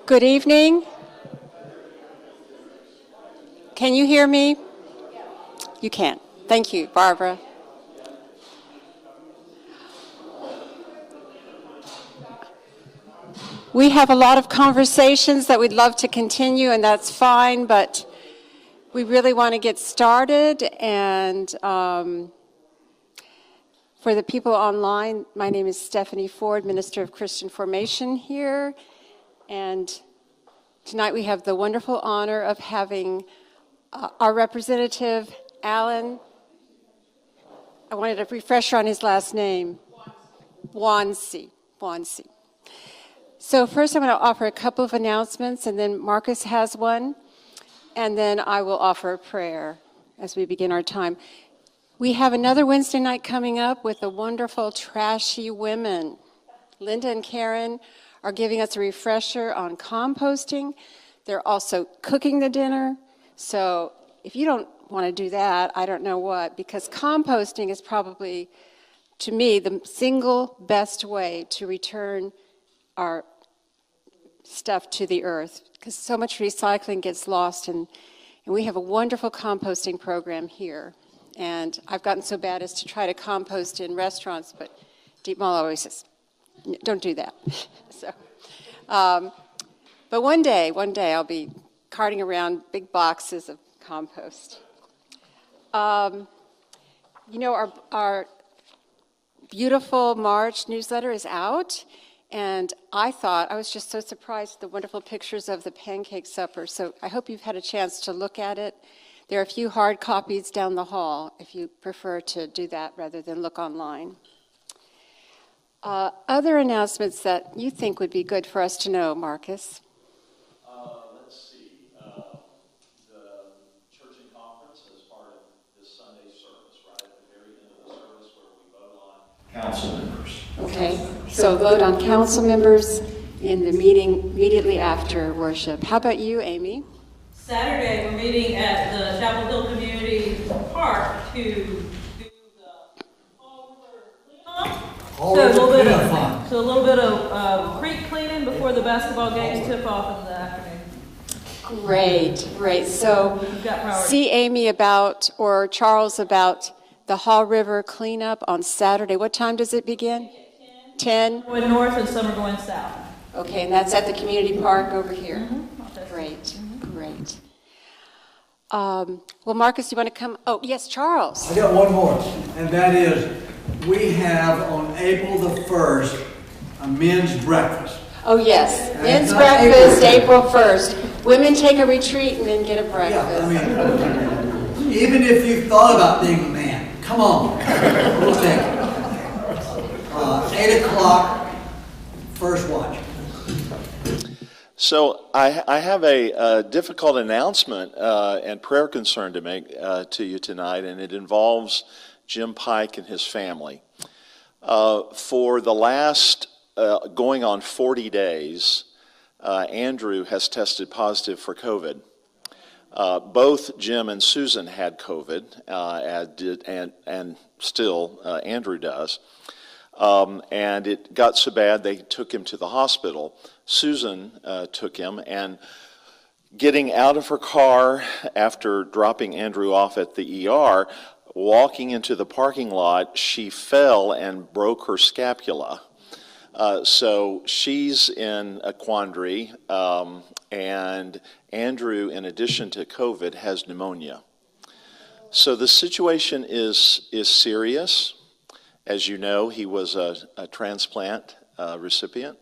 Good evening. Can you hear me? You can. Thank you, Barbara. We have a lot of conversations that we'd love to continue, and that's fine, but we really want to get started. And for the people online, my name is Stephanie Ford, Minister of Christian Formation here. And tonight we have the wonderful honor of having our representative, Allen, I wanted a refresher on his last name, Buansi. So first I'm going to offer a couple of announcements, and then Marcus has one, and then I will offer a prayer as we begin our time. We have another Wednesday night coming up with the wonderful Trashy Women. Linda and Karen are giving us a refresher on composting. They're also cooking the dinner. So if you don't want to do that, I don't know what, because composting is probably, to me, the single best way to return our stuff to the earth, because so much recycling gets lost, and we have a wonderful composting program here. And I've gotten so bad as to try to compost in restaurants, but Deep Mall always says, don't do that. So, but one day I'll be carting around big boxes of compost. You know, our beautiful March newsletter is out, and I was just so surprised at the wonderful pictures of the pancake supper. So I hope you've had a chance to look at it. There are a few hard copies down the hall if you prefer to do that rather than look online. Other announcements that you think would be good for us to know, Marcus? Let's see. The church and conference as part of this Sunday service, right at the very end of the service where we vote on council members. Okay, so vote on council members in the meeting immediately after worship. How about you, Amy? Saturday, we're meeting at the Chapel Hill Community Park to do the fall cleanup. So a little bit of creek cleaning before the basketball games tip off in the afternoon. Great. So see Amy or Charles about the Haw River cleanup on Saturday. What time does it begin? 10? Going north and some are going south. Okay, and that's at the community park over here. Mm-hmm. Great. Well, Marcus, you want to come? Oh, yes, Charles. I got one more, and that is we have on April the 1st a men's breakfast. Oh, yes, men's breakfast, April 1st. Women take a retreat and then get a breakfast. Yeah, I mean, even if you thought about being a man, come on, we'll take it. 8 o'clock, first watch. So I have a difficult announcement and prayer concern to make to you tonight, and it involves Jim Pike and his family. For the last going on 40 days, Andrew has tested positive for COVID. Both Jim and Susan had COVID, and still Andrew does. And it got so bad they took him to the hospital. Susan took him, and getting out of her car after dropping Andrew off at the ER, walking into the parking lot, she fell and broke her scapula. So she's in a quandary, and Andrew, in addition to COVID, has pneumonia. So the situation is serious. As you know, he was a transplant recipient.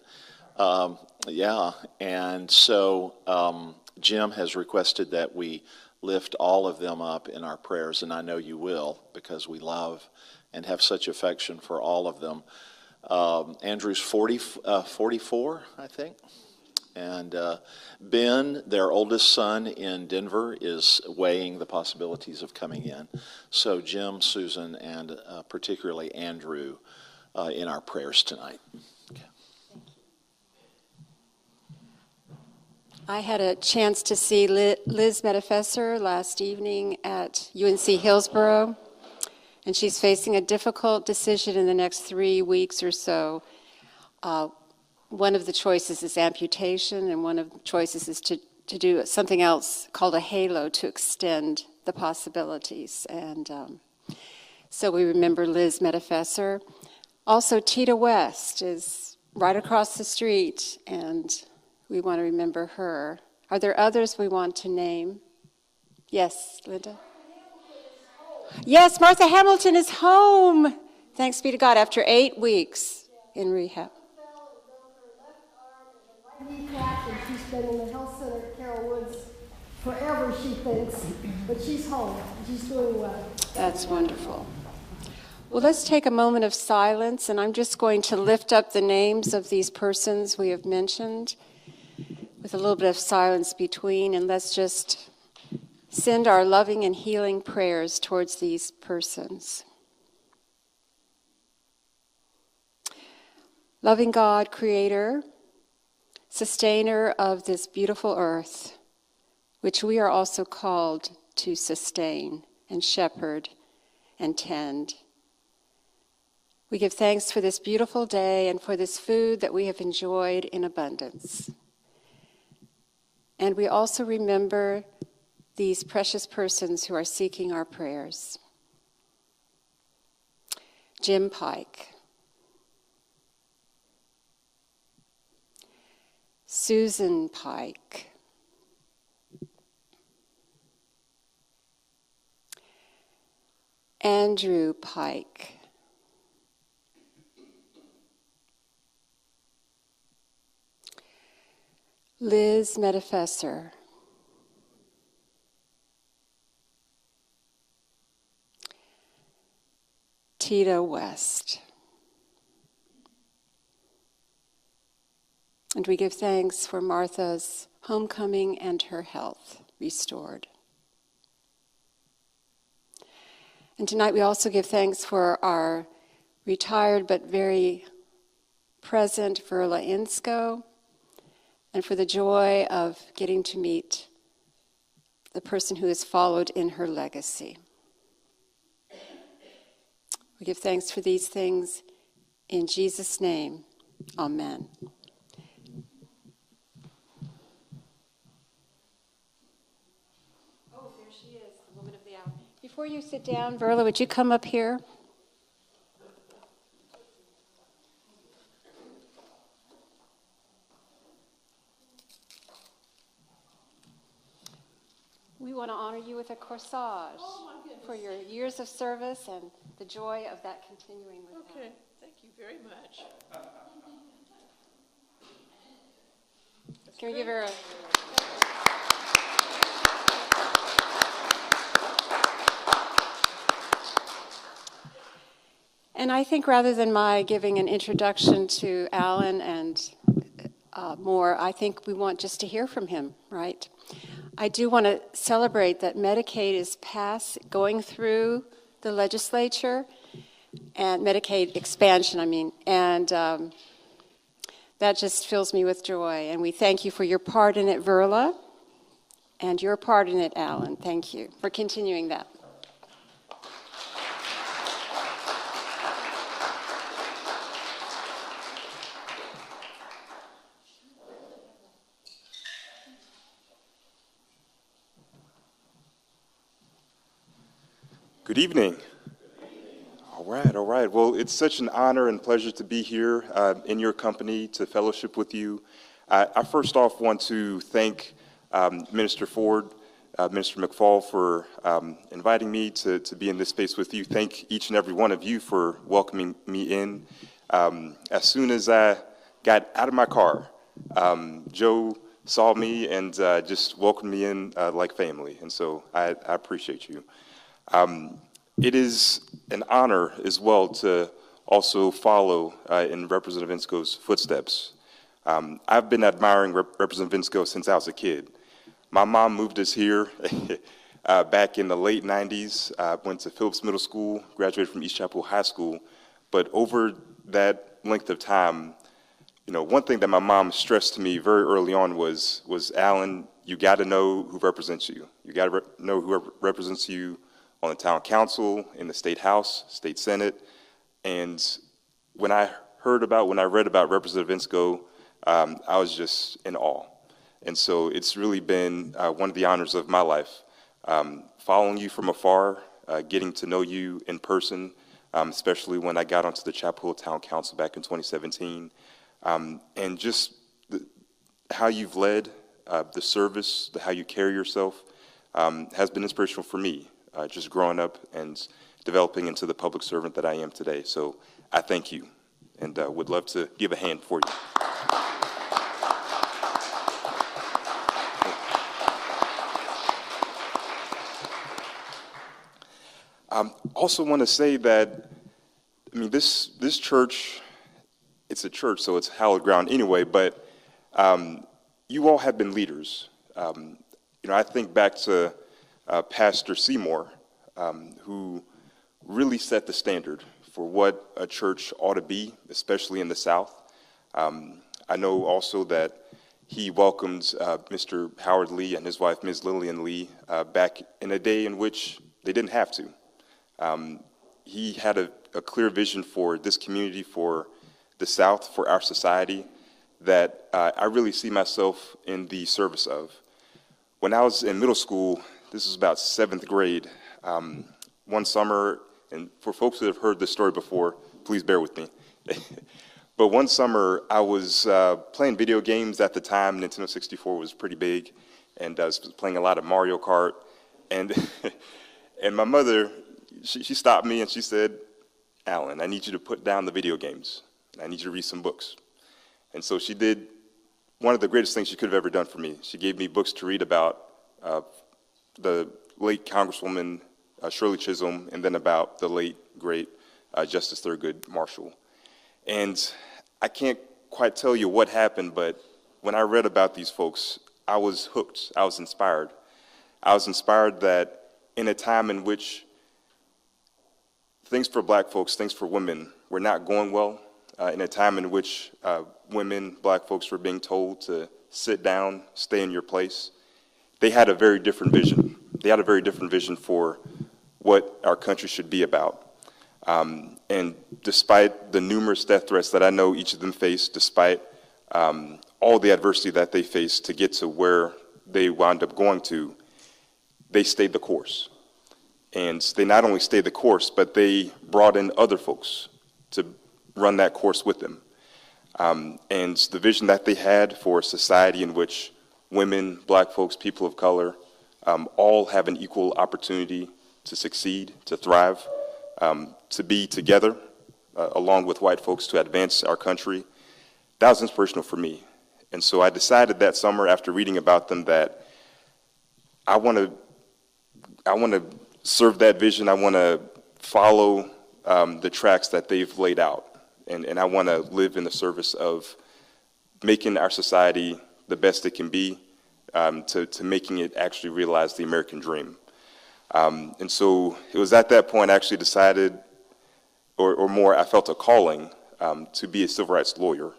And so Jim has requested that we lift all of them up in our prayers, and I know you will, because we love and have such affection for all of them. Andrew's 44, I think. And Ben, their oldest son in Denver, is weighing the possibilities of coming in. So Jim, Susan, and particularly Andrew in our prayers tonight. Okay. I had a chance to see Liz Metafesser last evening at UNC Hillsborough, and she's facing a difficult decision in the next 3 weeks or so. one of the choices is amputation, and one of the choices is to do something else called a halo to extend the possibilities. And so we remember Liz Metafesser. Also, Tita West is right across the street, and we want to remember her. Are there others we want to name? Yes, Linda? Yes, Martha Hamilton is home. Thanks be to God, after 8 weeks in rehab. And she's been in the health center at Carroll Woods forever, she thinks, but she's home. She's doing well. That's wonderful. Well, let's take a moment of silence, and I'm just going to lift up the names of these persons we have mentioned with a little bit of silence between, and let's just send our loving and healing prayers towards these persons. Loving God, Creator, Sustainer of this beautiful earth, which we are also called to sustain and shepherd and tend. We give thanks for this beautiful day and for this food that we have enjoyed in abundance. And we also remember these precious persons who are seeking our prayers. Jim Pike, Susan Pike, Andrew Pike, Liz Metafesser, Tita West. And we give thanks for Martha's homecoming and her health restored. And tonight we also give thanks for our retired but very present Verla Insko, and for the joy of getting to meet the person who has followed in her legacy. We give thanks for these things in Jesus' name. Amen. Oh, there she is, the woman of the hour. Before you sit down, Verla, would you come up here? We want to honor you with a corsage for your years of service and the joy of that continuing with that. Okay, thank you very much. Can we give her a... And I think rather than my giving an introduction to Allen and more, I think we want just to hear from him, right? I do want to celebrate that Medicaid is going through the legislature, and Medicaid expansion, and that just fills me with joy. And we thank you for your part in it, Verla, and your part in it, Allen. Thank you for continuing that. Good evening. All right. Well, it's such an honor and pleasure to be here in your company to fellowship with you. I first off want to thank Minister Ford, Minister McFall for inviting me to be in this space with you. Thank each and every one of you for welcoming me in. As soon as I got out of my car, Joe saw me and just welcomed me in like family, and so I appreciate you. It is an honor as well to also follow in Representative Insko's footsteps. I've been admiring Representative Insko since I was a kid. My mom moved us here back in the late 90s. Went to Phillips Middle School, graduated from East Chapel High School. But over that length of time, one thing that my mom stressed to me very early on was Allen, you got to know who represents you. You got to know who represents you on the town council, in the state house, state senate. And when I read about Representative Insko, I was just in awe. And so it's really been one of the honors of my life, following you from afar, getting to know you in person, especially when I got onto the Chapel Hill Town Council back in 2017, and just how you've led the service, how you carry yourself, has been inspirational for me, just growing up and developing into the public servant that I am today. So I thank you, and would love to give a hand for you. Also want to say that, I mean, this church, it's a church, so it's hallowed ground anyway, but you all have been leaders. I think back to Pastor Seymour, who really set the standard for what a church ought to be, especially in the South. I know also that he welcomed Mr. Howard Lee and his wife, Ms. Lillian Lee, back in a day in which they didn't have to. He had a clear vision for this community, for the South, for our society, that I really see myself in the service of. When I was in middle school, this was about 7th grade, one summer, and for folks that have heard this story before, please bear with me. But one summer, I was playing video games at the time. Nintendo 64 was pretty big, and I was playing a lot of Mario Kart. And, and my mother, she stopped me and she said, "Allen, I need you to put down the video games. I need you to read some books." And so she did one of the greatest things she could have ever done for me. She gave me books to read about the late Congresswoman Shirley Chisholm, and then about the late, great Justice Thurgood Marshall. And I can't quite tell you what happened, but when I read about these folks, I was hooked. I was inspired. I was inspired that in a time in which things for black folks, things for women were not going well, in a time in which women, black folks were being told to sit down, stay in your place, they had a very different vision. They had a very different vision for what our country should be about. And despite the numerous death threats that I know each of them faced, despite all the adversity that they faced to get to where they wound up going to, they stayed the course. And they not only stayed the course, but they brought in other folks to run that course with them. And the vision that they had for a society in which women, black folks, people of color, all have an equal opportunity to succeed, to thrive, to be together, along with white folks, to advance our country, that was inspirational for me. And so I decided that summer, after reading about them, that I want to serve that vision. I want to follow the tracks that they've laid out. And I want to live in the service of making our society the best it can be, to making it actually realize the American dream. And so it was at that point I actually decided, or more, I felt a calling to be a civil rights lawyer.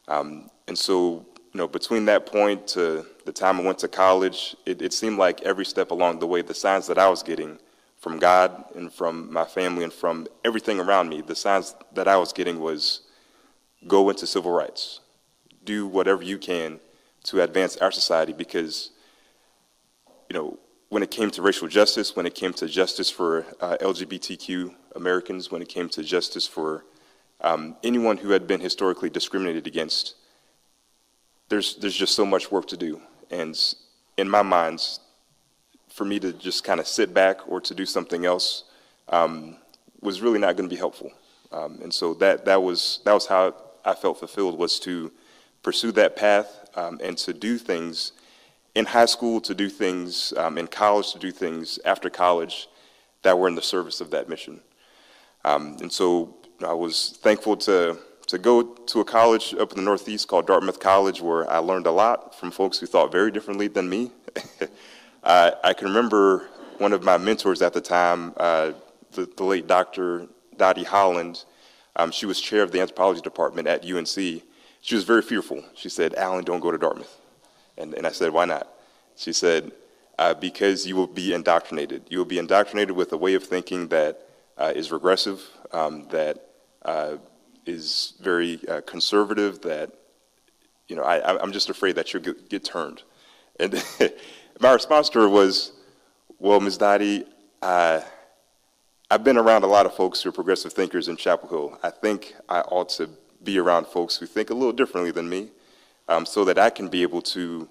And so, between that point to the time I went to college, it seemed like every step along the way, the signs that I was getting from God and from my family and from everything around me, the signs that I was getting was go into civil rights. Do whatever you can to advance our society, because, when it came to racial justice, when it came to justice for LGBTQ Americans, when it came to justice for anyone who had been historically discriminated against, there's just so much work to do. And in my mind, for me to just kind of sit back or to do something else was really not going to be helpful. And so that was how I felt fulfilled, was to pursue that path and to do things in high school, to do things in college, to do things after college that were in the service of that mission. And so I was thankful to go to a college up in the Northeast called Dartmouth College, where I learned a lot from folks who thought very differently than me. I can remember one of my mentors at the time, the late Dr. Dottie Holland. She was chair of the anthropology department at UNC. She was very fearful. She said, "Allen, don't go to Dartmouth." And I said, "Why not?" She said, "Because you will be indoctrinated. You will be indoctrinated with a way of thinking that is regressive, that is very conservative, that I'm just afraid that you'll get turned. And my response to her was, well, Ms. Dottie, I've been around a lot of folks who are progressive thinkers in Chapel Hill. I think I ought to be around folks who think a little differently than me, so that I can be able to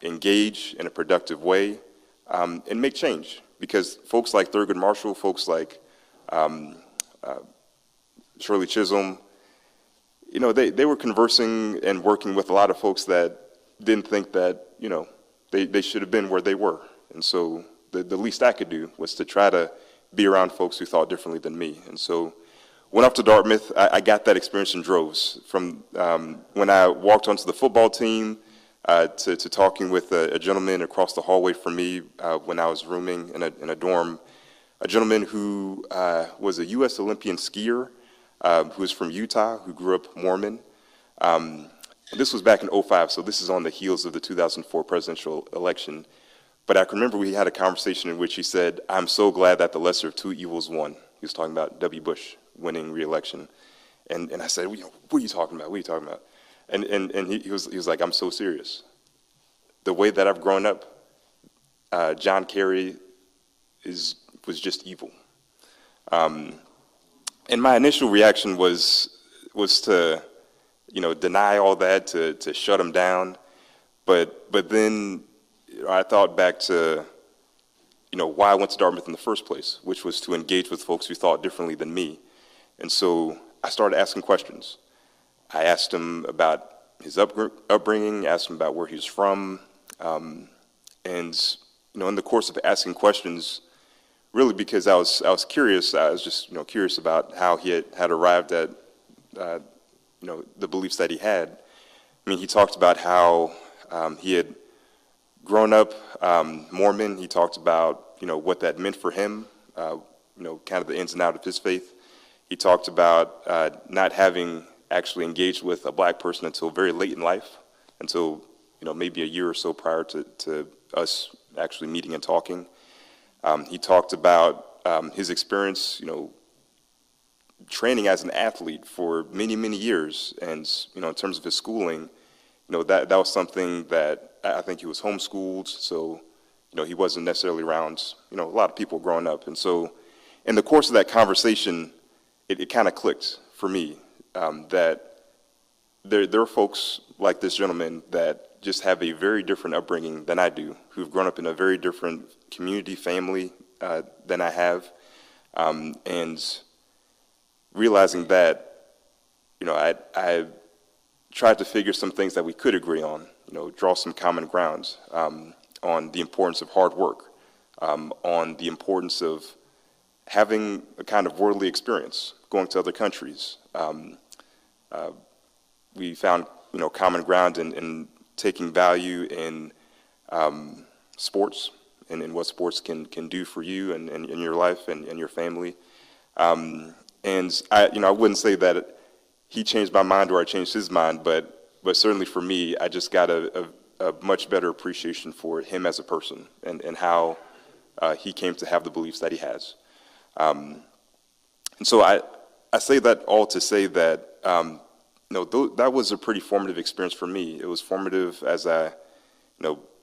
engage in a productive way and make change. Because folks like Thurgood Marshall, folks like Shirley Chisholm, they were conversing and working with a lot of folks that didn't think that, they should have been where they were. And so the least I could do was to try to be around folks who thought differently than me. And so went up to Dartmouth. I got that experience in droves. From when I walked onto the football team to talking with a gentleman across the hallway from me when I was rooming in a dorm, a gentleman who was a U.S. Olympian skier who was from Utah, who grew up Mormon. This was back in 2005, so this is on the heels of the 2004 presidential election. But I can remember we had a conversation in which he said, "I'm so glad that the lesser of two evils won." He was talking about W. Bush winning re-election. And I said, "What are you talking about? What are you talking about?" And he was like, "I'm so serious. The way that I've grown up, John Kerry was just evil." And my initial reaction was to, deny all that, to shut him down. But then I thought back to, why I went to Dartmouth in the first place, which was to engage with folks who thought differently than me. And so I started asking questions. I asked him about his upbringing, asked him about where he was from. And, in the course of asking questions, really because I was curious, I was just, curious about how he had arrived at, the beliefs that he had. I mean, he talked about how he had grown up Mormon. He talked about, what that meant for him, kind of the ins and outs of his faith. He talked about not having actually engaged with a black person until very late in life, until, maybe a year or so prior to us actually meeting and talking. He talked about his experience, training as an athlete for many, many years. And, in terms of his schooling, that was something that I think he was homeschooled. So, he wasn't necessarily around, a lot of people growing up. And so in the course of that conversation, it kind of clicked for me that there are folks like this gentleman that just have a very different upbringing than I do, who've grown up in a very different community, family than I have. And realizing that, I tried to figure some things that we could agree on, draw some common grounds on the importance of hard work, on the importance of having a kind of worldly experience, going to other countries. We found, common ground in taking value in sports and in what sports can do for you and in your life and your family. And I wouldn't say that he changed my mind or I changed his mind, but certainly for me, I just got a much better appreciation for him as a person and how he came to have the beliefs that he has. And so I say that all to say that, that was a pretty formative experience for me. It was formative as I,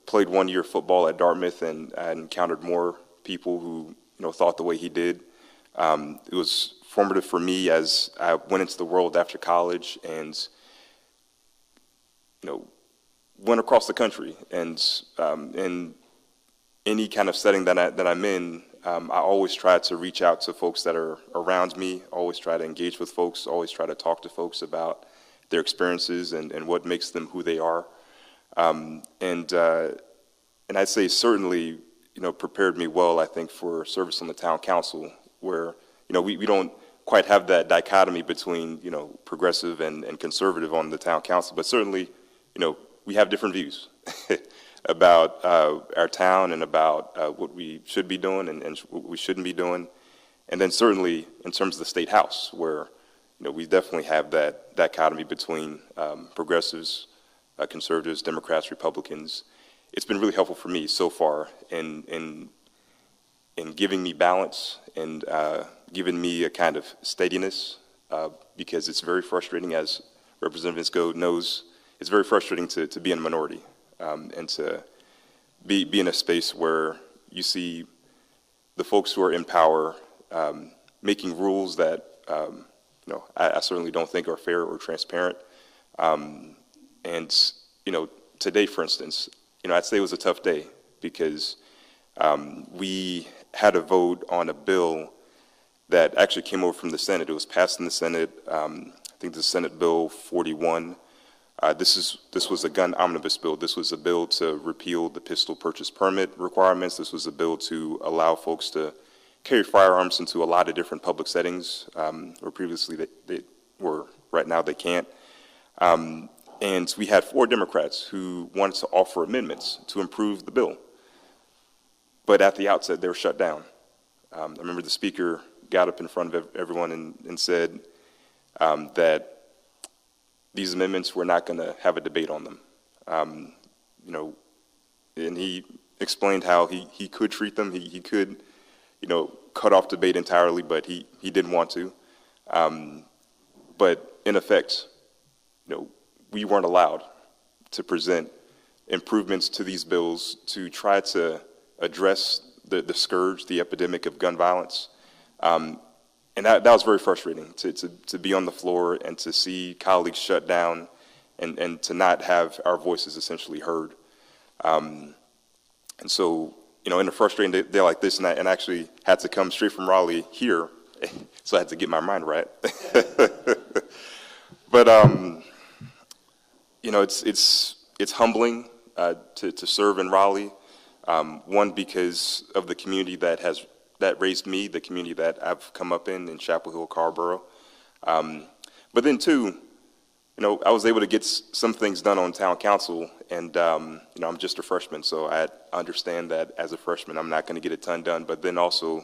played 1 year football at Dartmouth and I encountered more people who, thought the way he did. It was formative for me as I went into the world after college and, went across the country. And in any kind of setting that I'm in, I always try to reach out to folks that are around me, always try to engage with folks, always try to talk to folks about their experiences and what makes them who they are. And I'd say certainly, prepared me well, I think, for service on the town council, where, we don't quite have that dichotomy between, progressive and conservative on the town council, but certainly, we have different views about our town and about what we should be doing and what we shouldn't be doing. And then certainly in terms of the state house, where, we definitely have that dichotomy between progressives, conservatives, Democrats, Republicans. It's been really helpful for me so far in giving me balance and giving me a kind of steadiness, because it's very frustrating, as Representative Insko knows. it's very frustrating to be in a minority and to be in a space where you see the folks who are in power making rules that I certainly don't think are fair or transparent. And today, for instance, I'd say it was a tough day because we had a vote on a bill that actually came over from the Senate. It was passed in the Senate. I think this is Senate Bill 41. This was a gun omnibus bill. This was a bill to repeal the pistol purchase permit requirements. This was a bill to allow folks to carry firearms into a lot of different public settings where previously they were. Right now they can't. And we had 4 Democrats who wanted to offer amendments to improve the bill. But at the outset, they were shut down. I remember the speaker got up in front of everyone and said that these amendments, we're not going to have a debate on them. And he explained how he could treat them. He could, cut off debate entirely, but he didn't want to. But in effect, we weren't allowed to present improvements to these bills to try to address the scourge, the epidemic of gun violence. And that was very frustrating to be on the floor and to see colleagues shut down and to not have our voices essentially heard. And so, in a frustrating day like this, and I actually had to come straight from Raleigh here, so I had to get my mind right. But, it's humbling to serve in Raleigh. One, because of the community that raised me, the community that I've come up in Chapel Hill, Carrboro. But then 2, I was able to get some things done on town council, and I'm just a freshman, so I understand that as a freshman I'm not going to get a ton done, but then also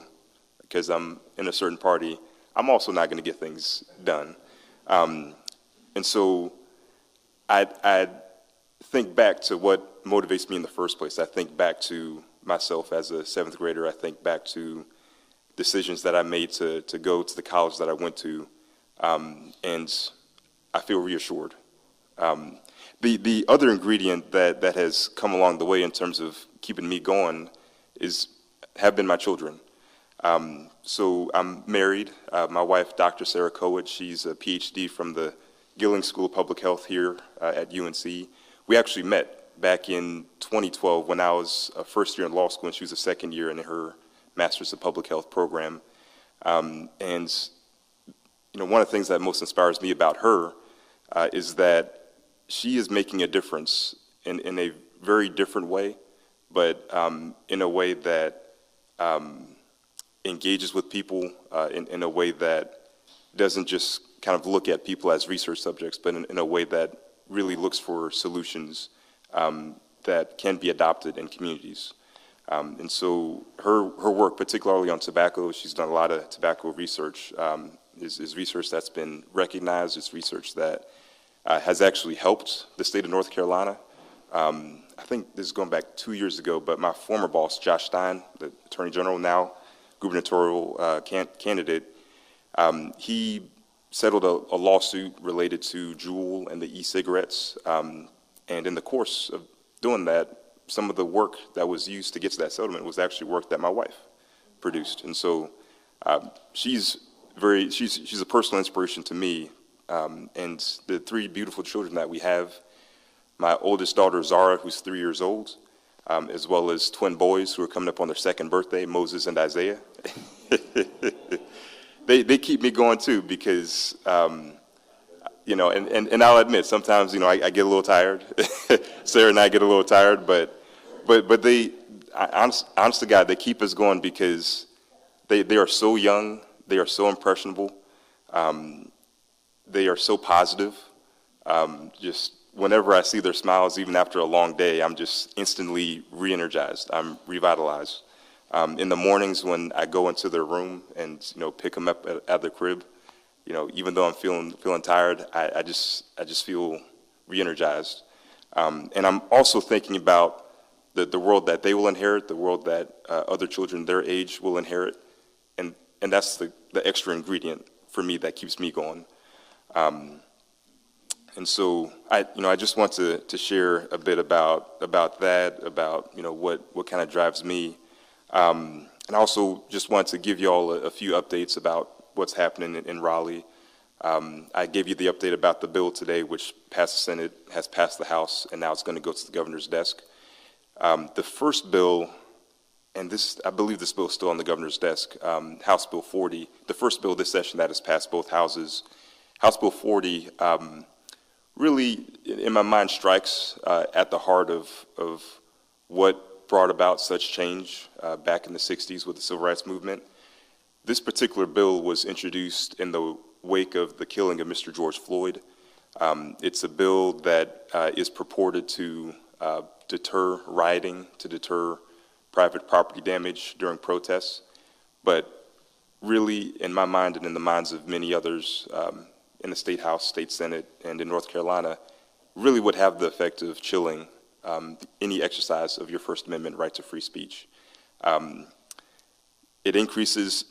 because I'm in a certain party, I'm also not going to get things done. And so I think back to what motivates me in the first place. I think back to myself as a 7th grader. I think back to decisions that I made to go to the college that I went to, and I feel reassured. The other ingredient that has come along the way in terms of keeping me going have been my children. So I'm married. My wife, Dr. Sarah Coed, she's a PhD from the Gilling School of Public Health here at UNC. We actually met back in 2012 when I was a first year in law school and she was a second year in her Master's of Public Health program. And one of the things that most inspires me about her is that she is making a difference in a very different way, but in a way that engages with people in a way that doesn't just kind of look at people as research subjects, but in a way that really looks for solutions that can be adopted in communities. And so her work, particularly on tobacco, she's done a lot of tobacco research, is research that's been recognized. It's research that has actually helped the state of North Carolina. I think this is going back 2 years ago, but my former boss, Josh Stein, the Attorney General, now gubernatorial candidate, he settled a lawsuit related to Juul and the e-cigarettes. And in the course of doing that, some of the work that was used to get to that settlement was actually work that my wife produced. And so she's a personal inspiration to me. And the 3 beautiful children that we have, my oldest daughter, Zara, who's 3 years old, as well as twin boys who are coming up on their 2nd birthday, Moses and Isaiah. They keep me going too because, and I'll admit, sometimes, I get a little tired. Sarah and I get a little tired, but honest to God, they keep us going because they are so young, they are so impressionable, they are so positive. Just whenever I see their smiles, even after a long day, I'm just instantly re-energized. I'm revitalized. In the mornings when I go into their room and pick them up at their crib, even though I'm feeling tired, I just feel re-energized. And I'm also thinking about the world that they will inherit, the world that other children their age will inherit, and that's the extra ingredient for me that keeps me going. And so I just want to share a bit about that, about, what kind of drives me. And I also just want to give you all a few updates about what's happening in Raleigh. I gave you the update about the bill today, which passed the Senate, has passed the House, and now it's going to go to the governor's desk. The first bill, and I believe this bill is still on the governor's desk, House Bill 40, the first bill this session that has passed both houses. House Bill 40 really, in my mind, strikes at the heart of what brought about such change back in the 60s with the Civil Rights Movement. This particular bill was introduced in the wake of the killing of Mr. George Floyd. It's a bill that is purported to deter rioting, to deter private property damage during protests, but really, in my mind and in the minds of many others in the State House, State Senate, and in North Carolina, really would have the effect of chilling any exercise of your First Amendment right to free speech. It increases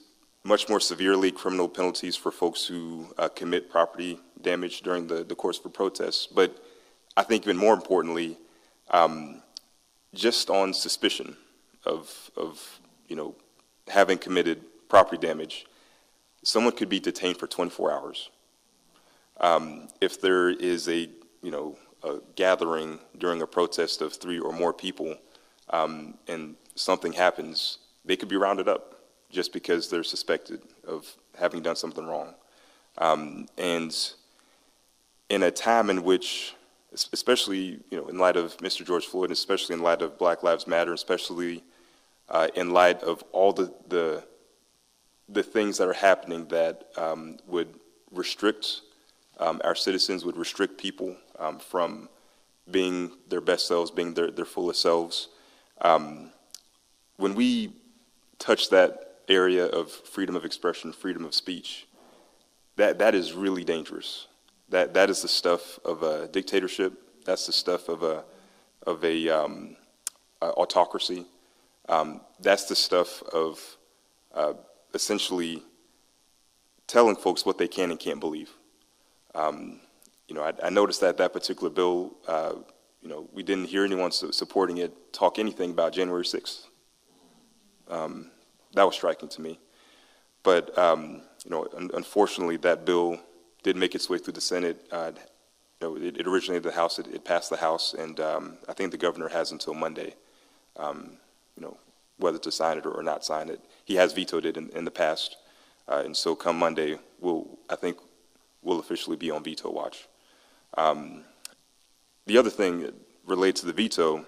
much more severely criminal penalties for folks who commit property damage during the course of a protest. But I think even more importantly, just on suspicion of having committed property damage, someone could be detained for 24 hours. If there is a gathering during a protest of 3 or more people, and something happens, they could be rounded up just because they're suspected of having done something wrong. And in a time in which, especially in light of Mr. George Floyd, especially in light of Black Lives Matter, especially in light of all the things that are happening that would restrict our citizens, would restrict people from being their best selves, being their fullest selves. When we touch that area of freedom of expression, freedom of speech, that is really dangerous. That is the stuff of a dictatorship. That's the stuff of a autocracy. That's the stuff of essentially telling folks what they can and can't believe. I noticed that particular bill, we didn't hear anyone supporting it talk anything about January 6th. That was striking to me. But, unfortunately, that bill did make its way through the Senate. It originated the House, it passed the House, and I think the governor has until Monday, whether to sign it or not sign it. He has vetoed it in the past, and so come Monday, I think we'll officially be on veto watch. The other thing that relates to the veto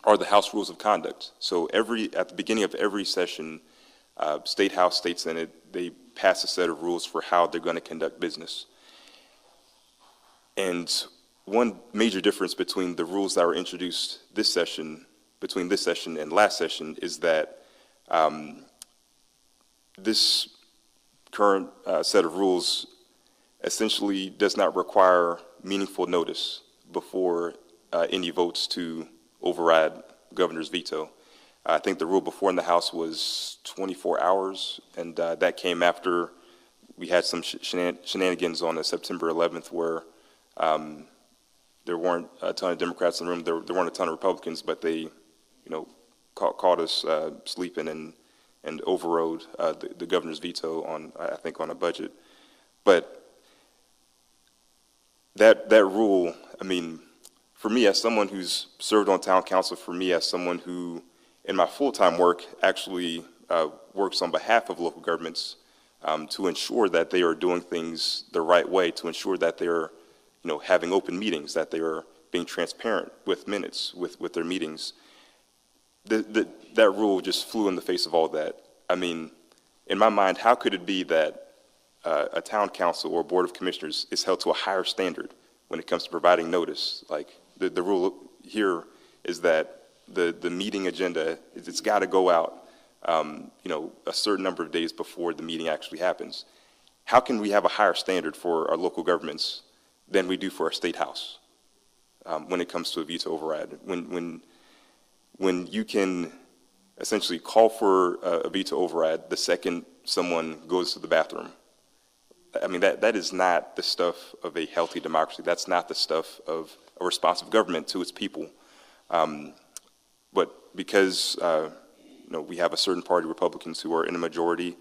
are the House rules of conduct. So at the beginning of every session, State House, State Senate, they pass a set of rules for how they're going to conduct business. And one major difference between the rules that were introduced between this session and last session, is that this current set of rules essentially does not require meaningful notice before any votes to override governor's veto. I think the rule before in the House was 24 hours, and that came after we had some shenanigans on September 11th where there weren't a ton of Democrats in the room, there weren't a ton of Republicans, but they, caught us sleeping and overrode the governor's veto on a budget. But that rule, for me, as someone who's served on town council, for me, as someone who, in my full-time work, actually works on behalf of local governments to ensure that they are doing things the right way, to ensure that they're, having open meetings, that they are being transparent with minutes, with their meetings. That rule just flew in the face of all that. In my mind, how could it be that a town council or board of commissioners is held to a higher standard when it comes to providing notice? Like, the rule here is that the meeting agenda, it's got to go out, a certain number of days before the meeting actually happens. How can we have a higher standard for our local governments than we do for our state house when it comes to a veto override? When you can essentially call for a veto override the second someone goes to the bathroom, I mean, that is not the stuff of a healthy democracy. That's not the stuff of a responsive government to its people. But because we have a certain party, Republicans, who are in a majority,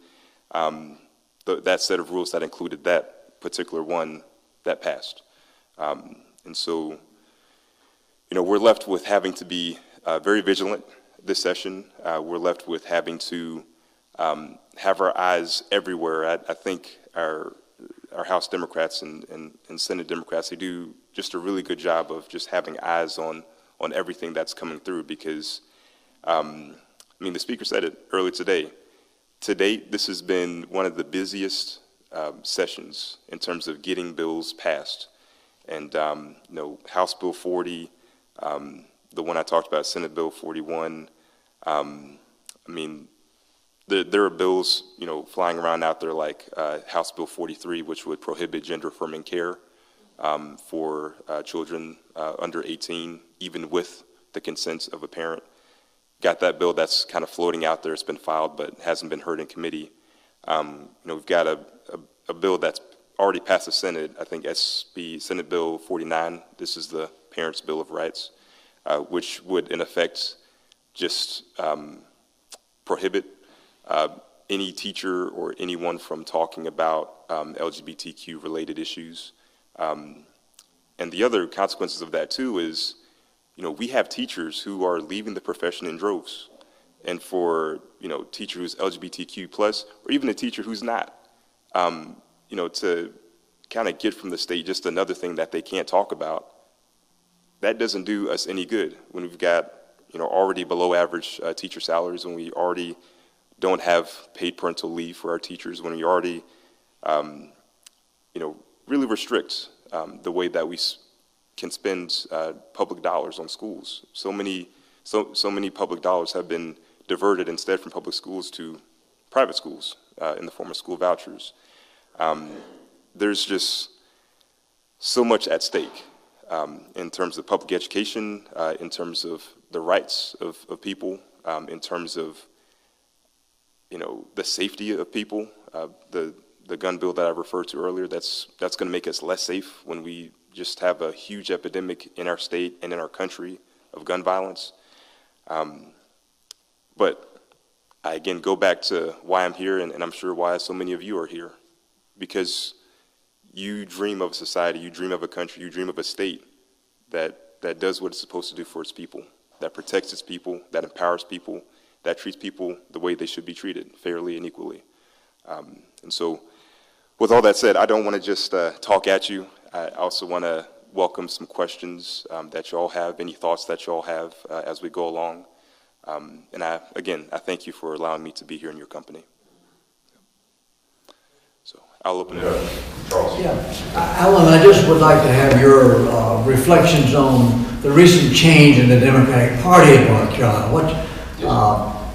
that set of rules that included that particular one, that passed. And so, we're left with having to be very vigilant this session. We're left with having to have our eyes everywhere. I think our House Democrats and Senate Democrats, they do just a really good job of just having eyes on everything that's coming through, because, the Speaker said it earlier today. To date, this has been one of the busiest sessions in terms of getting bills passed. And, House Bill 40, the one I talked about, Senate Bill 41, there are bills, flying around out there like House Bill 43, which would prohibit gender-affirming care for children under 18, even with the consent of a parent. Got that bill that's kind of floating out there. It's been filed, but hasn't been heard in committee. We've got a bill that's already passed the Senate, I think Senate Bill 49. This is the Parents' Bill of Rights, which would, in effect, just prohibit any teacher or anyone from talking about LGBTQ-related issues. And the other consequences of that, too, is, we have teachers who are leaving the profession in droves. And for, teacher who's LGBTQ+, or even a teacher who's not, to kind of get from the state just another thing that they can't talk about, that doesn't do us any good when we've got, already below average teacher salaries, when we already don't have paid parental leave for our teachers, when we already, really restrict the way that we can spend public dollars on schools. So many public dollars have been diverted instead from public schools to private schools in the form of school vouchers. There's just so much at stake in terms of public education, in terms of the rights of people, in terms of the safety of people. The gun bill that I referred to earlier, that's going to make us less safe when we just have a huge epidemic in our state and in our country of gun violence. But I again go back to why I'm here, and I'm sure why so many of you are here, because you dream of a society, you dream of a country, you dream of a state that does what it's supposed to do for its people, that protects its people, that empowers people, that treats people the way they should be treated, fairly and equally. And so, with all that said, I don't want to just talk at you. I also want to welcome some questions that you all have, any thoughts that you all have as we go along. And I thank you for allowing me to be here in your company. So I'll open it up. Charles. Yeah, Allen, I just would like to have your reflections on the recent change in the Democratic Party in North Carolina.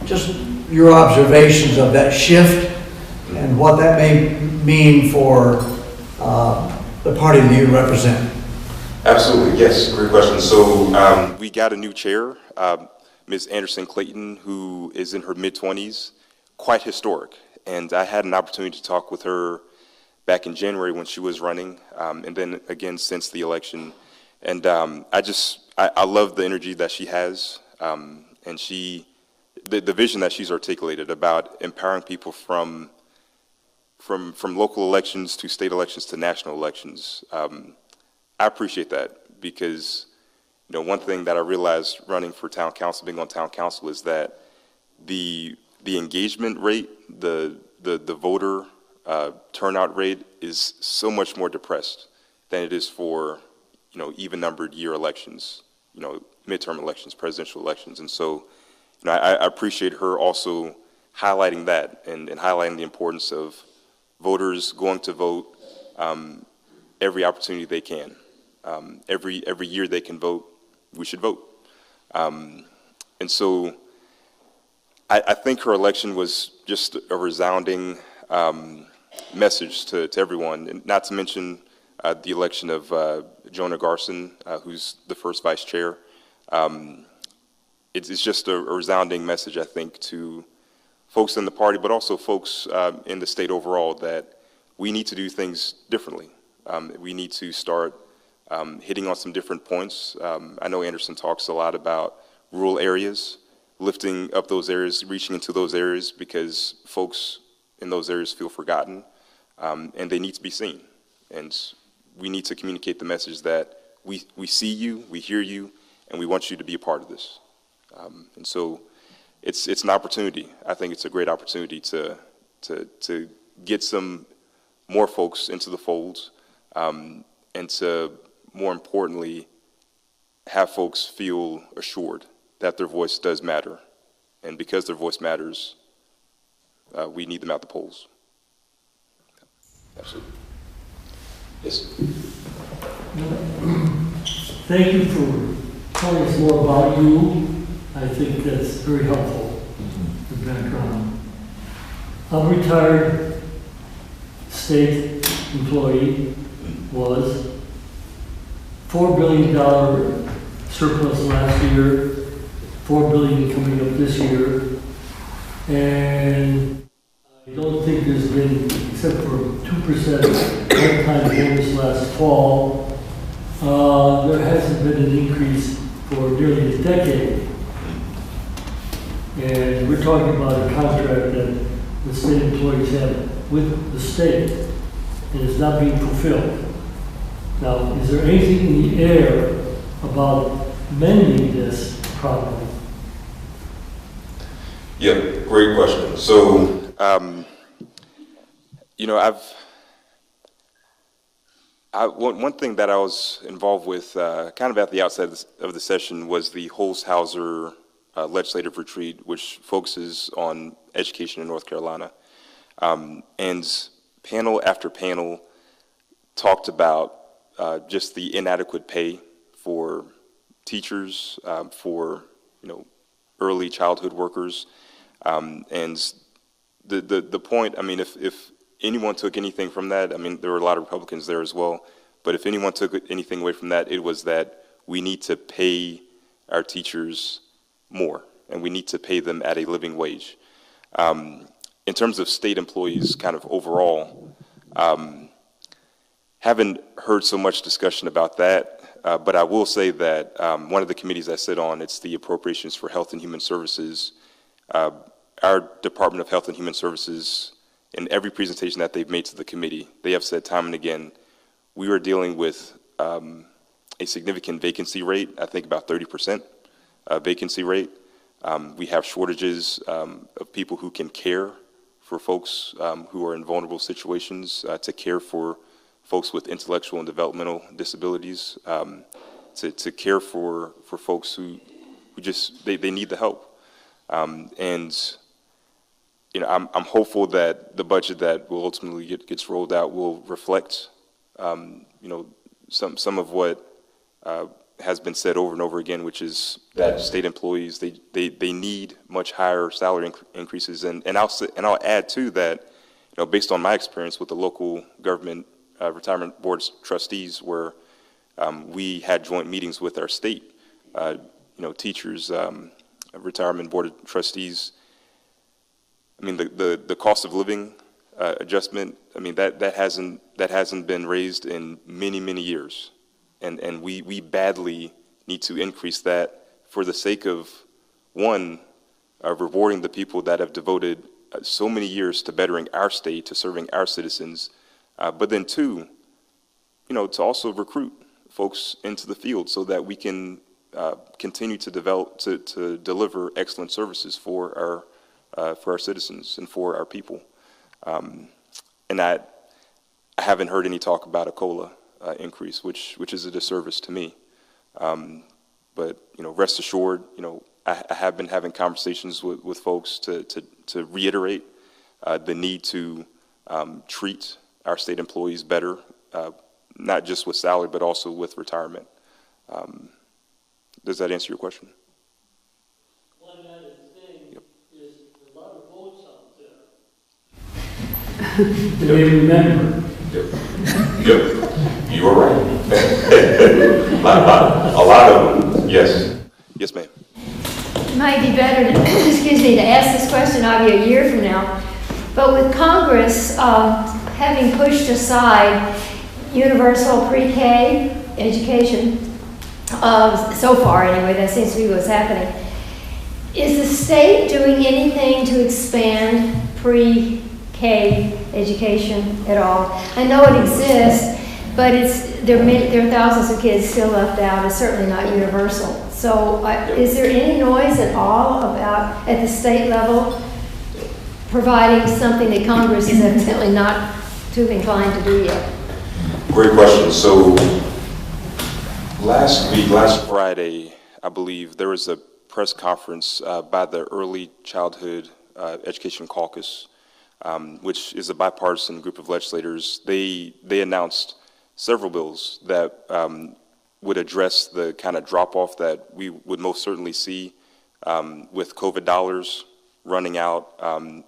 Just your observations of that shift and what that may mean for the party that you represent. Absolutely, yes, great question. So we got a new chair, Ms. Anderson Clayton, who is in her mid-20s, quite historic. And I had an opportunity to talk with her back in January when she was running, and then again since the election. And I love the energy that she has, and the vision that she's articulated about empowering people from local elections to state elections to national elections. I appreciate that, because one thing that I realized running for town council, being on town council, is that the engagement rate, the voter turnout rate is so much more depressed than it is for even numbered year elections, midterm elections, presidential elections. And so I appreciate her also highlighting that and highlighting the importance of voters going to vote every opportunity they can. Every year they can vote, we should vote. And so I think her election was just a resounding message to everyone, and not to mention the election of Jonah Garson, who's the first vice chair. It's just a resounding message, I think, to folks in the party, but also folks in the state overall, that we need to do things differently. We need to start hitting on some different points. I know Anderson talks a lot about rural areas, lifting up those areas, reaching into those areas, because folks in those areas feel forgotten, and they need to be seen. And we need to communicate the message that we see you, we hear you, and we want you to be a part of this. And so it's an opportunity. I think it's a great opportunity to get some more folks into the folds, and to, more importantly, have folks feel assured that their voice does matter. And because their voice matters, we need them out the polls. Absolutely. Yes. Thank you for telling us more about you. I think that's very helpful, the background. I'm a retired state employee, was $4 billion surplus last year, $4 billion coming up this year, and I don't think there's been, except for 2% one-time bonus last fall, there hasn't been an increase for nearly a decade. And we're talking about a contract that the state employees have with the state, and it's not being fulfilled. Now, is there anything in the air about mending this problem? Yeah, great question. So, you know, one thing that I was involved with kind of at the outset of the session was the Holshouser legislative retreat, which focuses on education in North Carolina. And panel after panel talked about just the inadequate pay for teachers, for, you know, early childhood workers. And the point, I mean, if anyone took anything from that, I mean, there were a lot of Republicans there as well, but if anyone took anything away from that, it was that we need to pay our teachers more, and we need to pay them at a living wage. In terms of state employees, kind of overall, haven't heard so much discussion about that, but I will say that one of the committees I sit on, it's the Appropriations for Health and Human Services. Our Department of Health and Human Services, in every presentation that they've made to the committee, they have said time and again, we are dealing with a significant vacancy rate, I think about 30% vacancy rate. We have shortages of people who can care for folks who are in vulnerable situations, to care for folks with intellectual and developmental disabilities, to care for folks who just, they need the help. And you know, I'm hopeful that the budget that will ultimately gets rolled out will reflect, you know, some of what has been said over and over again, which is that state employees, they need much higher salary increases. And I'll add to that, you know, based on my experience with the local government retirement board trustees, where we had joint meetings with our state, you know, teachers, retirement board of trustees. I mean, the cost of living adjustment, I mean, that hasn't been raised in many years. And we badly need to increase that for the sake of, one, rewarding the people that have devoted so many years to bettering our state, to serving our citizens, but then two, you know, to also recruit folks into the field so that we can continue to deliver excellent services for our citizens and for our people. And I haven't heard any talk about a COLA increase, which is a disservice to me. But you know, rest assured, you know, I have been having conversations with folks to reiterate the need to treat our state employees better, not just with salary, but also with retirement. Does that answer your question? One other thing is a lot of votes out there. Do they remember? Yep. You are right. A lot of them, yes. Yes, ma'am. It might be better to, excuse me, to ask this question maybe a year from now. But with Congress having pushed aside universal pre-K education, so far anyway, that seems to be what's happening, is the state doing anything to expand pre-K education at all? I know it exists, but there are thousands of kids still left out. It's certainly not universal. So is there any noise at all about, at the state level, providing something that Congress is evidently not too inclined to do yet? Great question. So last Friday, I believe, there was a press conference by the Early Childhood Education Caucus, which is a bipartisan group of legislators. They announced several bills that would address the kind of drop-off that we would most certainly see with COVID dollars running out,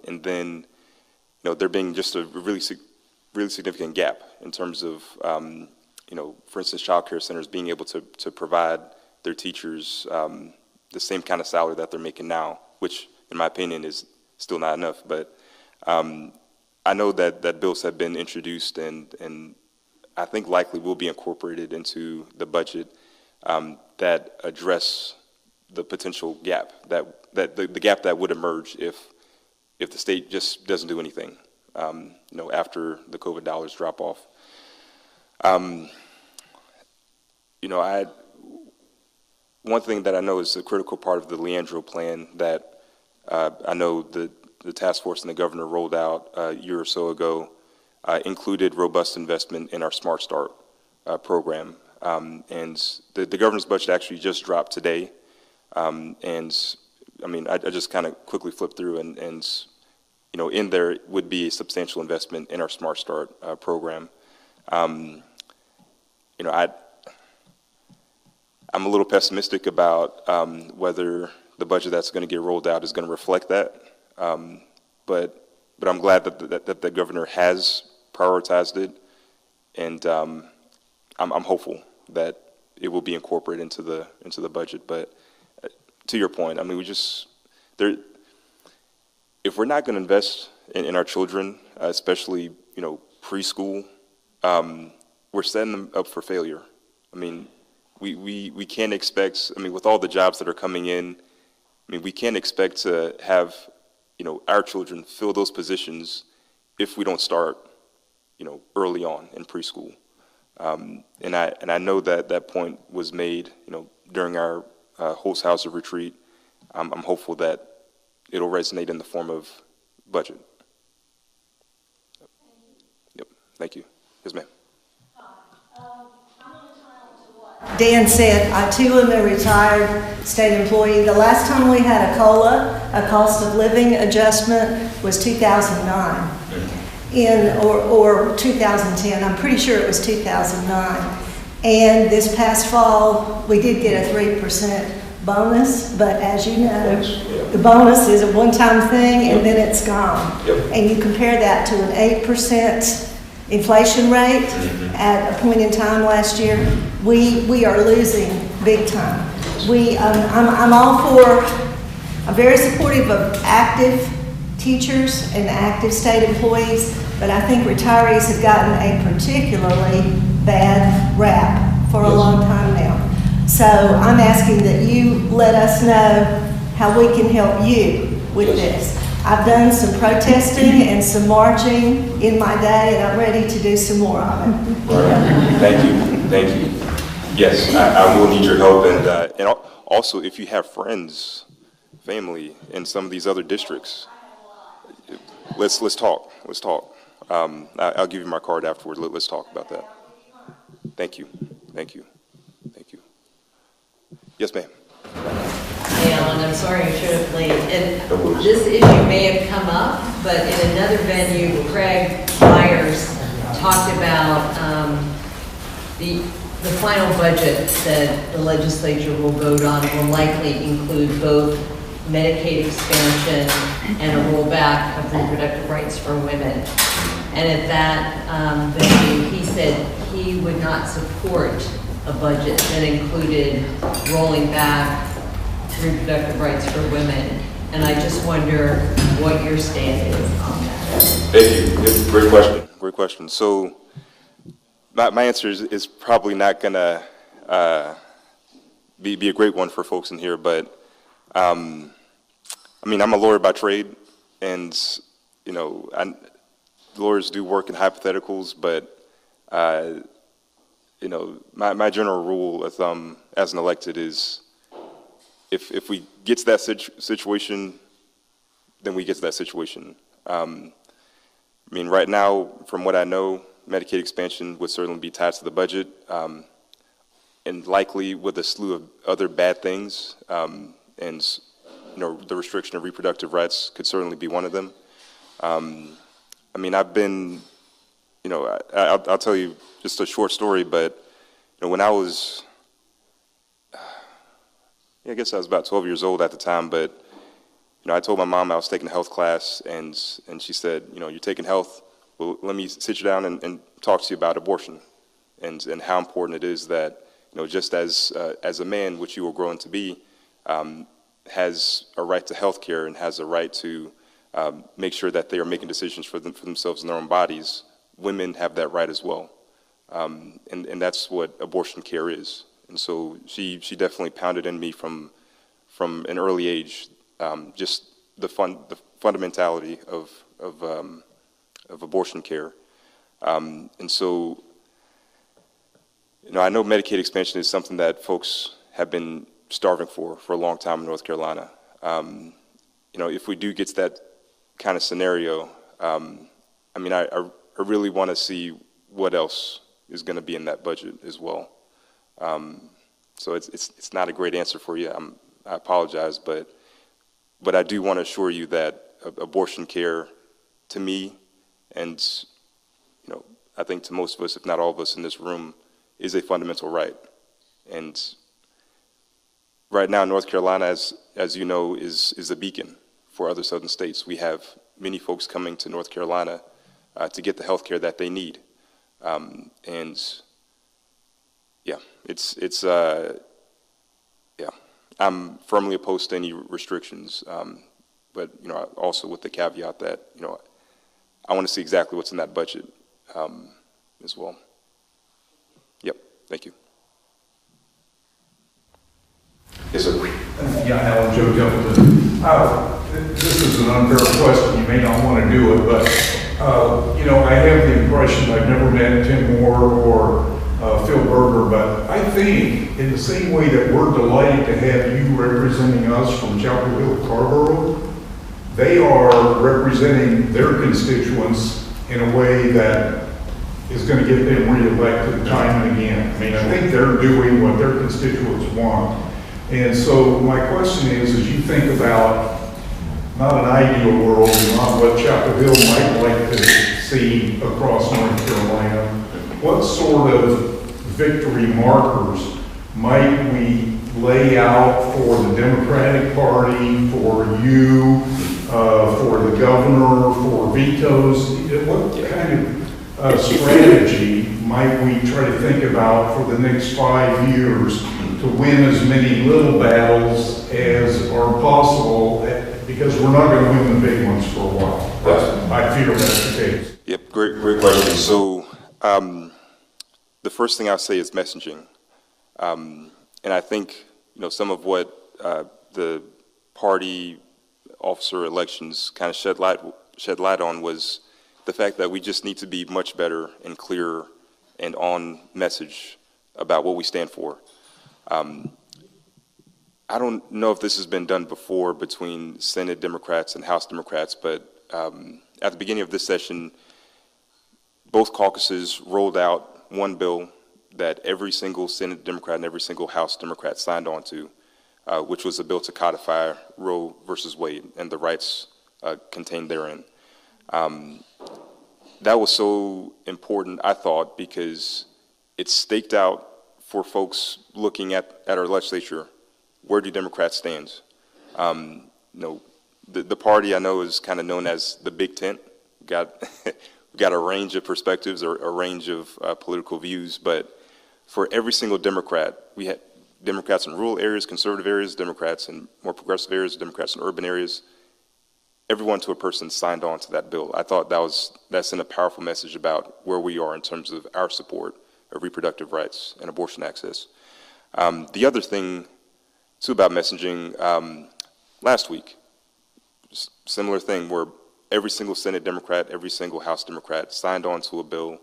and then there being just a really significant gap in terms of for instance, child care centers being able to provide their teachers the same kind of salary that they're making now, which in my opinion is still not enough. But I know that bills have been introduced and I think likely will be incorporated into the budget that address the potential gap the gap that would emerge if the state just doesn't do anything, after the COVID dollars drop off. One thing that I know is a critical part of the Leandro plan that I know the task force and the governor rolled out a year or so ago included robust investment in our Smart Start program. And the governor's budget actually just dropped today. And I mean, I just kind of quickly flipped through and in there would be a substantial investment in our Smart Start program. I'm a little pessimistic about whether the budget that's going to get rolled out is going to reflect that. But I'm glad that the governor has prioritized it, and I'm hopeful that it will be incorporated into the budget. But to your point, I mean, if we're not going to invest in our children, especially preschool, we're setting them up for failure. I mean, we can't expect. I mean, with all the jobs that are coming in, I mean, we can't expect to have our children fill those positions if we don't start early on in preschool. And I know that point was made during our Holzhauser retreat. I'm hopeful that it'll resonate in the form of budget. Yep. Thank you. Yes, ma'am. Dan said, I too am a retired state employee. The last time we had a COLA, a cost of living adjustment, was 2009 or 2010. I'm pretty sure it was 2009. And this past fall, we did get a 3% bonus, but as you know, the bonus is a one-time thing and then it's gone. And you compare that to an 8% inflation rate at a point in time last year, we are losing big time. I'm very supportive of active teachers and active state employees, but I think retirees have gotten a particularly bad rap for a long time now. So I'm asking that you let us know how we can help you with this. I've done some protesting and some marching in my day, and I'm ready to do some more of it. Right. Thank you. Yes, I will need your help, and also if you have friends, family in some of these other districts, let's talk. I'll give you my card afterward. Let's talk about that. Thank you. Yes, ma'am. Hey, Allen, I'm sorry I showed up late. And this issue may have come up, but in another venue, Craig Myers talked about the final budget that the legislature will vote on will likely include both Medicaid expansion and a rollback of reproductive rights for women. And at that venue, he said he would not support a budget that included rolling back reproductive rights for women. And I just wonder what your stand is on that. Thank you. Great great question. So my answer is probably not going to be a great one for folks in here, but I mean, I'm a lawyer by trade, and, you know, lawyers do work in hypotheticals, but, you know, my general rule of thumb as an elected is if we get to that situation, then we get to that situation. I mean, right now, from what I know, Medicaid expansion would certainly be tied to the budget, and likely with a slew of other bad things, and, you know, the restriction of reproductive rights could certainly be one of them. I mean, I've been, you know, I'll tell you just a short story, but, you know, when I was, I guess I was about 12 years old at the time, but, you know, I told my mom I was taking a health class, and she said, you know, you're taking health, well, let me sit you down and talk to you about abortion, and how important it is that, you know, just as a man, which you will grow into be, has a right to health care and has a right to make sure that they are making decisions for themselves in their own bodies, women have that right as well. And that's what abortion care is. And so she definitely pounded in me from an early age, just the fundamentality of abortion care. And so, you know, I know Medicaid expansion is something that folks have been starving for a long time in North Carolina. You know, if we do get to that kind of scenario, I mean, I really want to see what else is going to be in that budget as well. So it's not a great answer for you. I apologize, but I do want to assure you that abortion care, to me, and, you know, I think to most of us, if not all of us in this room, is a fundamental right. And right now, North Carolina, as you know, is a beacon for other southern states. We have many folks coming to North Carolina to get the health care that they need. And yeah, yeah, I'm firmly opposed to any restrictions, but, you know, also with the caveat that, you know, I want to see exactly what's in that budget as well. Yep, thank you. Yes, sir. Yeah, Alan, Joe Templeton. This is an unfair question. You may not want to do it, but, you know, I have the impression, I've never met Tim Moore or Phil Berger, but I think in the same way that we're delighted to have you representing us from Chapel Hill, Carrboro, they are representing their constituents in a way that is going to get them reelected time and again. I mean, I think they're doing what their constituents want. And so my question is, as you think about not an ideal world, and not what Chapel Hill might like to see across North Carolina, what sort of victory markers might we lay out for the Democratic Party, for you, for the governor, for vetoes? What kind of strategy might we try to think about for the next 5 years to win as many little battles as are possible, because we're not going to win the big ones for a while. I fear that's the case. Yep, great question. So the first thing I'll say is messaging. And I think, you know, some of what the party officer elections kind of shed light on was the fact that we just need to be much better and clearer and on message about what we stand for. I don't know if this has been done before between Senate Democrats and House Democrats, but at the beginning of this session, both caucuses rolled out one bill that every single Senate Democrat and every single House Democrat signed on to, which was a bill to codify Roe versus Wade and the rights contained therein. That was so important, I thought, because it staked out for folks looking at our legislature, where do Democrats stand? You know, the party I know is kind of known as the Big Tent. Got a range of perspectives or a range of political views, but for every single Democrat, we had Democrats in rural areas, conservative areas, Democrats in more progressive areas, Democrats in urban areas. everyone to a person signed on to that bill. I thought that sent a powerful message about where we are in terms of our support of reproductive rights and abortion access. The other thing, too, about messaging, last week, similar thing where every single Senate Democrat, every single House Democrat signed on to a bill.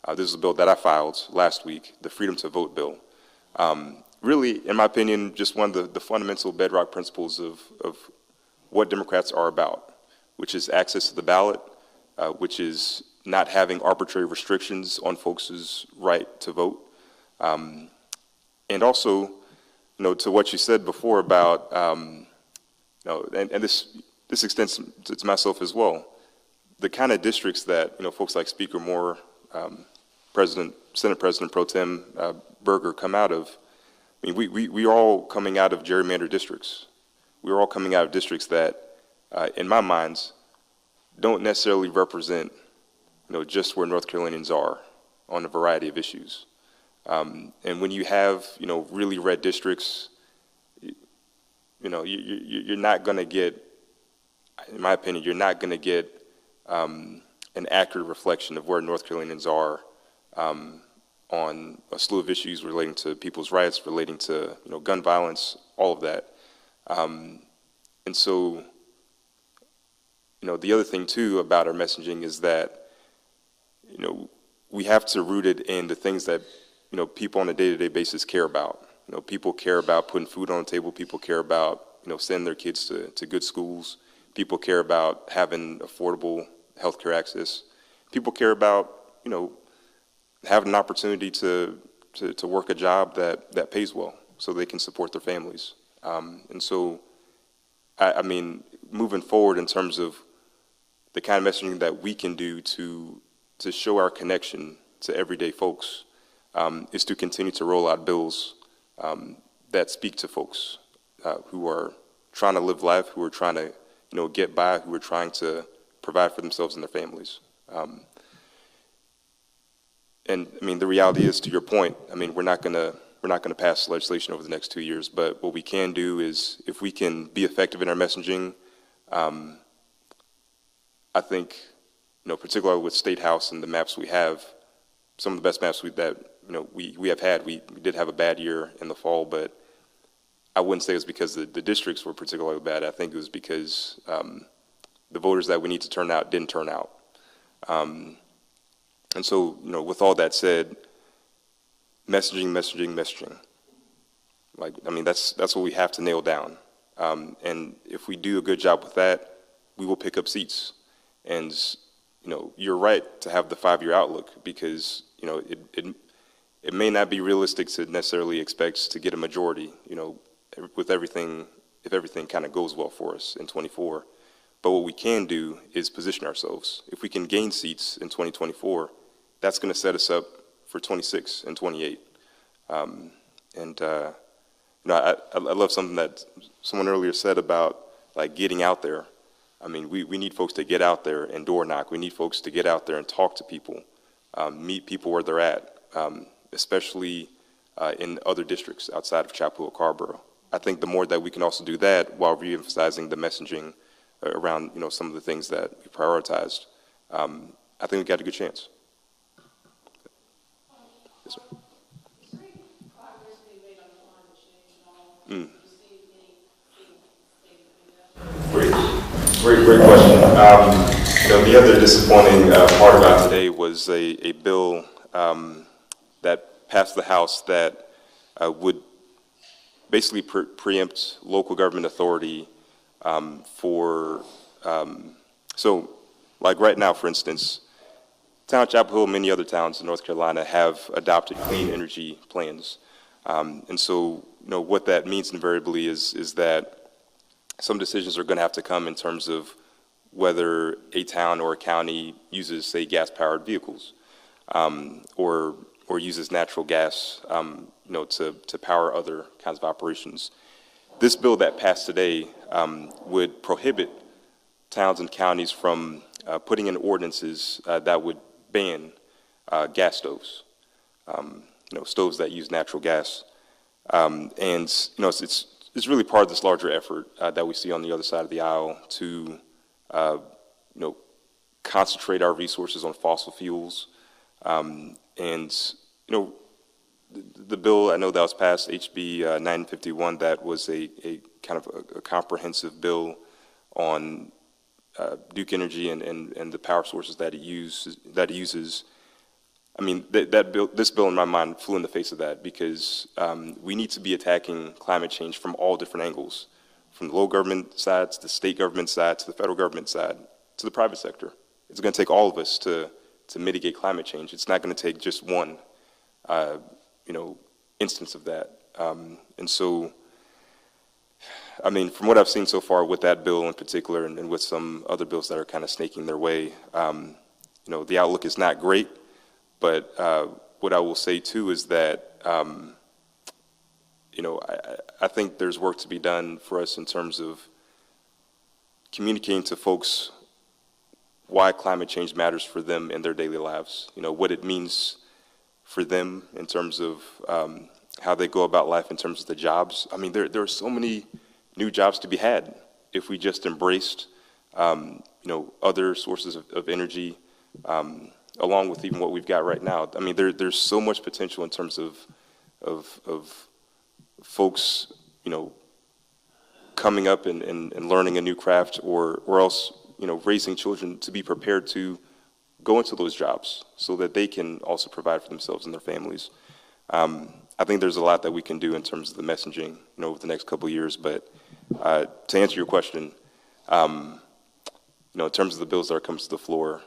This is a bill that I filed last week, the Freedom to Vote bill. Really, in my opinion, just one of the fundamental bedrock principles of what Democrats are about, which is access to the ballot, which is not having arbitrary restrictions on folks' right to vote. And also, to what you said before about, and this extends to myself as well, the kind of districts that, folks like Speaker Moore, Senate President Pro Tem Berger come out of. I mean, we are all coming out of gerrymandered districts. We're all coming out of districts that, in my mind, don't necessarily represent, just where North Carolinians are on a variety of issues. And when you have, really red districts, you're not going to get, in my opinion, you're not going to get an accurate reflection of where North Carolinians are on a slew of issues relating to people's rights, relating to gun violence, all of that. And so, the other thing too about our messaging is that we have to root it in the things that people on a day-to-day basis care about. People care about putting food on the table. People care about sending their kids to good schools. People care about having affordable healthcare access. People care about having an opportunity to work a job that pays well so they can support their families. And so, I mean, moving forward in terms of the kind of messaging that we can do to show our connection to everyday folks is to continue to roll out bills that speak to folks who are trying to live life, who are trying to get by, who are trying to provide for themselves and their families. And I mean, the reality is, to your point, I mean, we're not going to pass legislation over the next 2 years, but what we can do is, if we can be effective in our messaging, I think, particularly with State House and the maps we have, some of the best maps we have had. We did have a bad year in the fall, but I wouldn't say it was because the districts were particularly bad. I think it was because the voters that we need to turn out didn't turn out. And so, with all that said, messaging. Like, I mean, that's what we have to nail down. And if we do a good job with that, we will pick up seats. And, you're right to have the 5-year outlook, because, it may not be realistic to necessarily expect to get a majority, with everything, if everything kind of goes well for us in 24. But what we can do is position ourselves. If we can gain seats in 2024, that's going to set us up for 26 and 28. I love something that someone earlier said about, like, getting out there. I mean, we need folks to get out there and door knock. We need folks to get out there and talk to people, meet people where they're at, especially in other districts outside of Chapel Hill, Carrboro. I think the more that we can also do that while reemphasizing the messaging around, some of the things that we prioritized, I think we've got a good chance. Yes, sir. Great question. The other disappointing part about today was a bill that passed the House that would basically preempt local government authority so like right now, for instance, Town Chapel Hill, many other towns in North Carolina have adopted clean energy plans. And so, what that means invariably is that some decisions are going to have to come in terms of whether a town or a county uses, say, gas-powered vehicles, or uses natural gas, to power other kinds of operations. This bill that passed today would prohibit towns and counties from putting in ordinances that would ban gas stoves, stoves that use natural gas. And it's really part of this larger effort that we see on the other side of the aisle to you know, concentrate our resources on fossil fuels. And, you know, the bill, I know that was passed, HB 951, that was a kind of a comprehensive bill on Duke Energy and the power sources that it uses. I mean, this bill in my mind flew in the face of that, because we need to be attacking climate change from all different angles, from the local government side to the state government side to the federal government side to the private sector. It's going to take all of us to mitigate climate change. It's not going to take just one, you know, instance of that. And so, I mean, from what I've seen so far with that bill in particular, and with some other bills that are kind of snaking their way, you know, the outlook is not great. But what I will say too is that, you know, I think there's work to be done for us in terms of communicating to folks why climate change matters for them in their daily lives. You know, what it means for them in terms of how they go about life in terms of the jobs. I mean, there are so many new jobs to be had if we just embraced, you know, other sources of energy, along with even what we've got right now. I mean, there's so much potential in terms of folks, you know, coming up and learning a new craft, or else, you know, raising children to be prepared to go into those jobs so that they can also provide for themselves and their families. I think there's a lot that we can do in terms of the messaging, you know, over the next couple of years. But to answer your question, you know, in terms of the bills that are coming to the floor,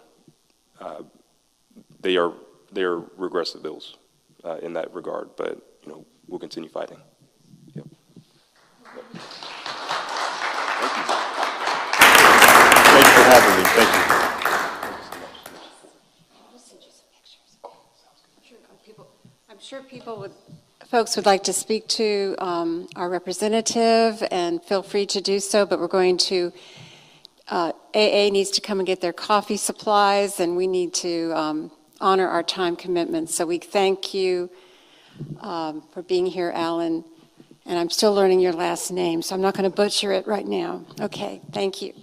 they are regressive bills in that regard. But, you know, we'll continue fighting. Yep. Thank you for having me. Thank you. I'm sure folks would like to speak to our representative, and feel free to do so, but we're going to, AA needs to come and get their coffee supplies, and we need to honor our time commitments. So we thank you for being here, Allen, and I'm still learning your last name, so I'm not going to butcher it right now. Okay, thank you.